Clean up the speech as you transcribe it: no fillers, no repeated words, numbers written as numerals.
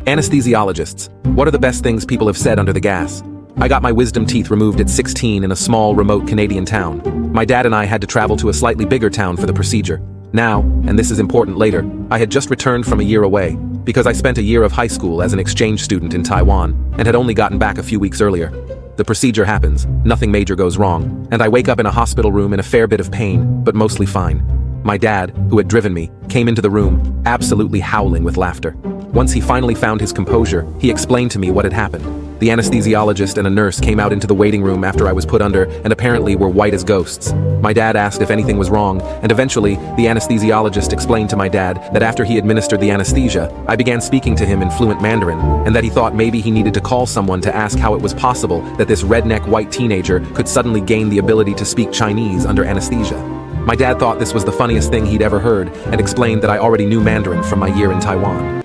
Anesthesiologists. What are the best things people have said under the gas? I got my wisdom teeth removed at 16 in a small, remote Canadian town. My dad and I had to travel to a slightly bigger town for the procedure. Now, and this is important later, I had just returned from a year away, because I spent a year of high school as an exchange student in Taiwan, and had only gotten back a few weeks earlier. The procedure happens, nothing major goes wrong, and I wake up in a hospital room in a fair bit of pain, but mostly fine. My dad, who had driven me, came into the room, absolutely howling with laughter. Once he finally found his composure, he explained to me what had happened. The anesthesiologist and a nurse came out into the waiting room after I was put under and apparently were white as ghosts. My dad asked if anything was wrong, and eventually, the anesthesiologist explained to my dad that after he administered the anesthesia, I began speaking to him in fluent Mandarin, and that he thought maybe he needed to call someone to ask how it was possible that this redneck white teenager could suddenly gain the ability to speak Chinese under anesthesia. My dad thought this was the funniest thing he'd ever heard and explained that I already knew Mandarin from my year in Taiwan.